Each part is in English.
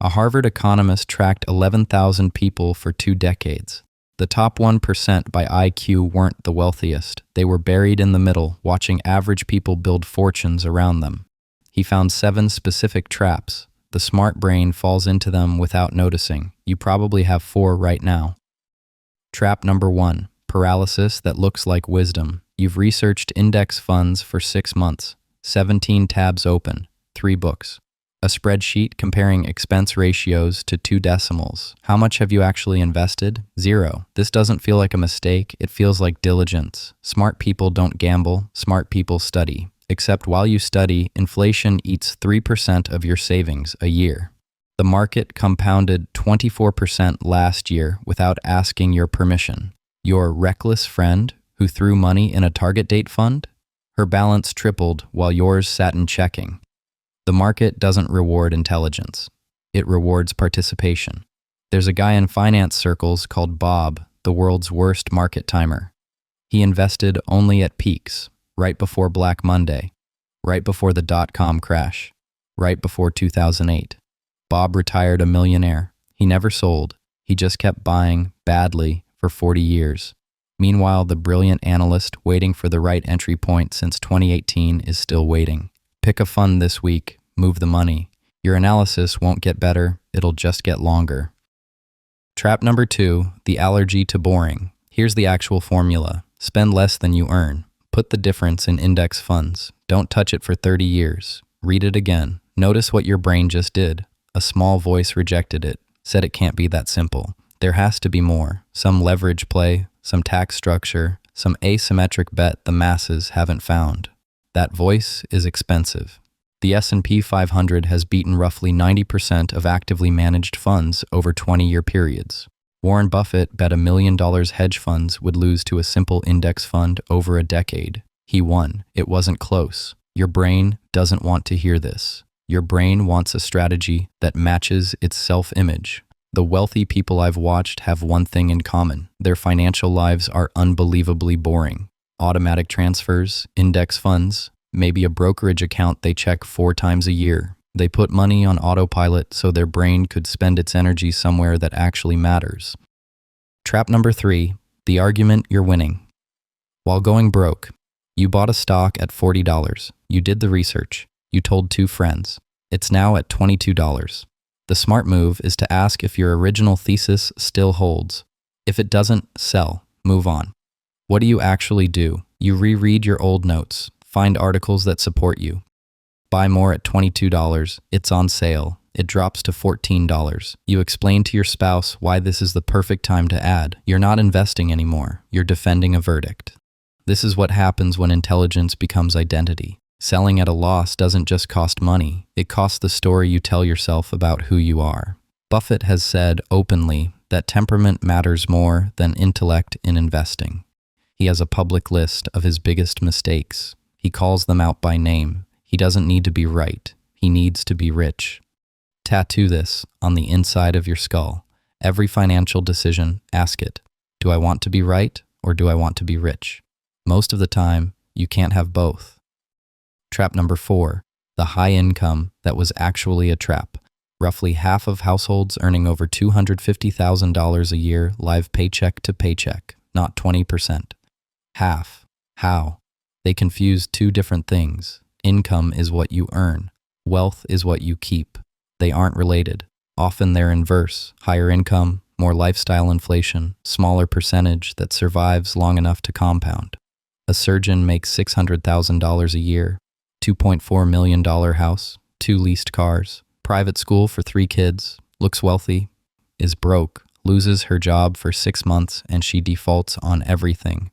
A Harvard economist tracked 11,000 people for 2 decades. The top 1% by IQ weren't the wealthiest. They were buried in the middle, watching average people build fortunes around them. He found 7 specific traps. The smart brain falls into them without noticing. You probably have 4 right now. Trap number 1, paralysis that looks like wisdom. You've researched index funds for 6 months, 17 tabs open, 3 books. A spreadsheet comparing expense ratios to 2 decimals. How much have you actually invested? 0. This doesn't feel like a mistake, it feels like diligence. Smart people don't gamble, smart people study. Except while you study, inflation eats 3% of your savings a year. The market compounded 24% last year without asking your permission. Your reckless friend who threw money in a target date fund? Her balance tripled while yours sat in checking. The market doesn't reward intelligence. It rewards participation. There's a guy in finance circles called Bob, the world's worst market timer. He invested only at peaks, right before Black Monday, right before the dot-com crash, right before 2008. Bob retired a millionaire. He never sold. He just kept buying badly for 40 years. Meanwhile, the brilliant analyst waiting for the right entry point since 2018 is still waiting. Pick a fund this week, move the money. Your analysis won't get better, it'll just get longer. Trap number 2, the allergy to boring. Here's the actual formula. Spend less than you earn. Put the difference in index funds. Don't touch it for 30 years. Read it again. Notice what your brain just did. A small voice rejected it, said it can't be that simple. There has to be more. Some leverage play, some tax structure, some asymmetric bet the masses haven't found. That voice is expensive. The S&P 500 has beaten roughly 90% of actively managed funds over 20-year periods. Warren Buffett bet $1 million hedge funds would lose to a simple index fund over a decade. He won. It wasn't close. Your brain doesn't want to hear this. Your brain wants a strategy that matches its self-image. The wealthy people I've watched have one thing in common. Their financial lives are unbelievably boring. Automatic transfers, index funds, maybe a brokerage account they check 4 times a year. They put money on autopilot so their brain could spend its energy somewhere that actually matters. Trap number 3, the argument you're winning. While going broke, you bought a stock at $40. You did the research. You told 2 friends. It's now at $22. The smart move is to ask if your original thesis still holds. If it doesn't, sell. Move on. What do you actually do? You reread your old notes, find articles that support you. Buy more at $22, it's on sale, it drops to $14. You explain to your spouse why this is the perfect time to add. You're not investing anymore, you're defending a verdict. This is what happens when intelligence becomes identity. Selling at a loss doesn't just cost money, it costs the story you tell yourself about who you are. Buffett has said openly that temperament matters more than intellect in investing. He has a public list of his biggest mistakes. He calls them out by name. He doesn't need to be right. He needs to be rich. Tattoo this on the inside of your skull. Every financial decision, ask it, do I want to be right or do I want to be rich? Most of the time, you can't have both. Trap number 4, the high income that was actually a trap. Roughly half of households earning over $250,000 a year live paycheck to paycheck, not 20%. Half. How? They confuse 2 different things. Income is what you earn. Wealth is what you keep. They aren't related. Often they're inverse. Higher income, more lifestyle inflation, smaller percentage that survives long enough to compound. A surgeon makes $600,000 a year, $2.4 million house, 2 leased cars, private school for 3 kids, looks wealthy, is broke, loses her job for 6 months, and she defaults on everything.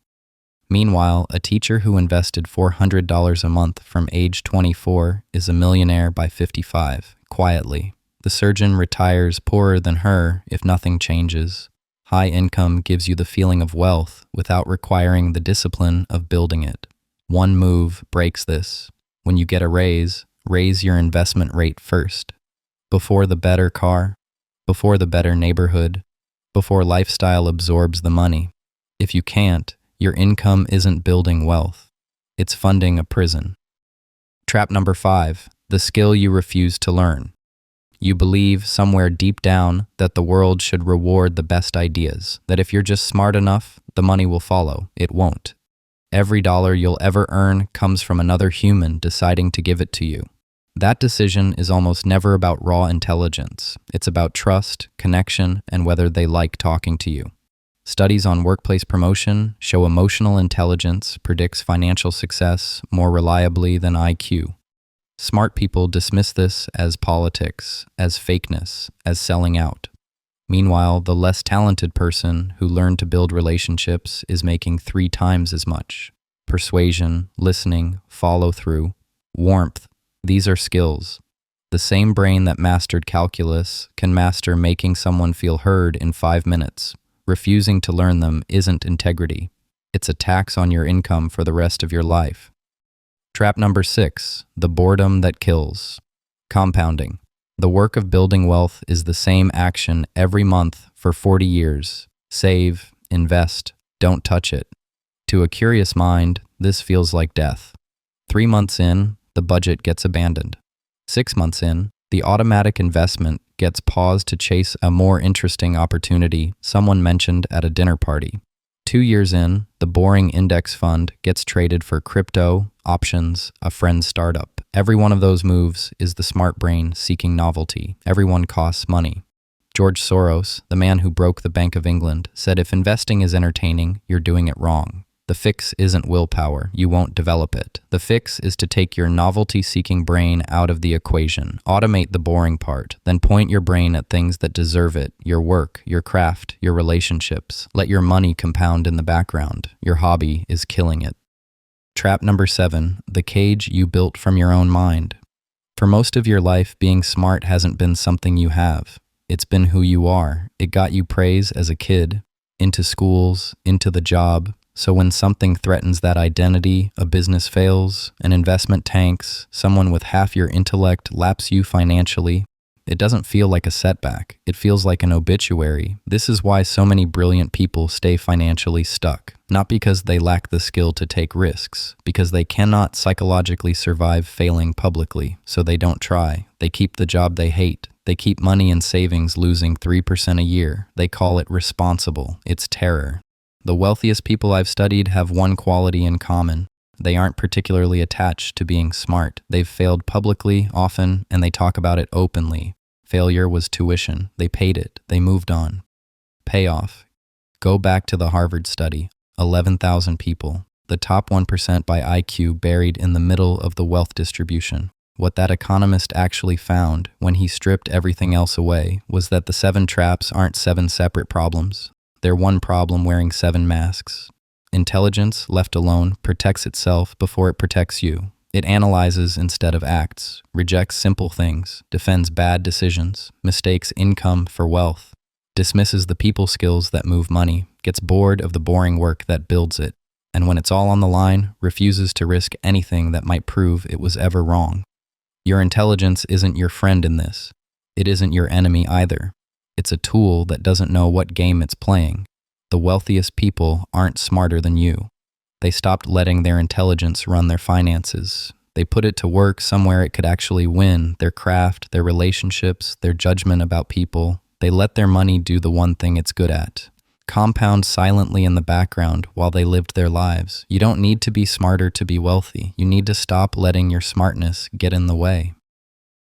Meanwhile, a teacher who invested $400 a month from age 24 is a millionaire by 55, quietly. The surgeon retires poorer than her if nothing changes. High income gives you the feeling of wealth without requiring the discipline of building it. One move breaks this. When you get a raise, raise your investment rate first. Before the better car, before the better neighborhood, before lifestyle absorbs the money. If you can't, your income isn't building wealth. It's funding a prison. Trap number 5, the skill you refuse to learn. You believe somewhere deep down that the world should reward the best ideas, that if you're just smart enough, the money will follow. It won't. Every dollar you'll ever earn comes from another human deciding to give it to you. That decision is almost never about raw intelligence. It's about trust, connection, and whether they like talking to you. Studies on workplace promotion show emotional intelligence predicts financial success more reliably than IQ. Smart people dismiss this as politics, as fakeness, as selling out. Meanwhile, the less talented person who learned to build relationships is making 3 times as much. Persuasion, listening, follow-through, warmth, these are skills. The same brain that mastered calculus can master making someone feel heard in 5 minutes. Refusing to learn them isn't integrity. It's a tax on your income for the rest of your life. Trap number 6, the boredom that kills. Compounding. The work of building wealth is the same action every month for 40 years. Save, invest, don't touch it. To a curious mind, this feels like death. 3 months in, the budget gets abandoned. 6 months in, the automatic investment gets paused to chase a more interesting opportunity someone mentioned at a dinner party. 2 years in, the boring index fund gets traded for crypto, options, a friend's startup. Every one of those moves is the smart brain seeking novelty. Every one costs money. George Soros, the man who broke the Bank of England, said if investing is entertaining, you're doing it wrong. The fix isn't willpower. You won't develop it. The fix is to take your novelty-seeking brain out of the equation, automate the boring part, then point your brain at things that deserve it, your work, your craft, your relationships. Let your money compound in the background. Your hobby is killing it. Trap number 7, the cage you built from your own mind. For most of your life, being smart hasn't been something you have. It's been who you are. It got you praise as a kid, into schools, into the job. So when something threatens that identity, a business fails, an investment tanks, someone with half your intellect laps you financially, it doesn't feel like a setback. It feels like an obituary. This is why so many brilliant people stay financially stuck. Not because they lack the skill to take risks, because they cannot psychologically survive failing publicly, so they don't try. They keep the job they hate. They keep money in savings losing 3% a year. They call it responsible. It's terror. The wealthiest people I've studied have one quality in common. They aren't particularly attached to being smart. They've failed publicly, often, and they talk about it openly. Failure was tuition. They paid it. They moved on. Payoff. Go back to the Harvard study. 11,000 people. The top 1% by IQ buried in the middle of the wealth distribution. What that economist actually found, when he stripped everything else away, was that the 7 traps aren't 7 separate problems. They're one problem wearing 7 masks. Intelligence, left alone, protects itself before it protects you. It analyzes instead of acts, rejects simple things, defends bad decisions, mistakes income for wealth, dismisses the people skills that move money, gets bored of the boring work that builds it, and when it's all on the line, refuses to risk anything that might prove it was ever wrong. Your intelligence isn't your friend in this. It isn't your enemy either. It's a tool that doesn't know what game it's playing. The wealthiest people aren't smarter than you. They stopped letting their intelligence run their finances. They put it to work somewhere it could actually win, their craft, their relationships, their judgment about people. They let their money do the one thing it's good at. Compound silently in the background while they lived their lives. You don't need to be smarter to be wealthy. You need to stop letting your smartness get in the way.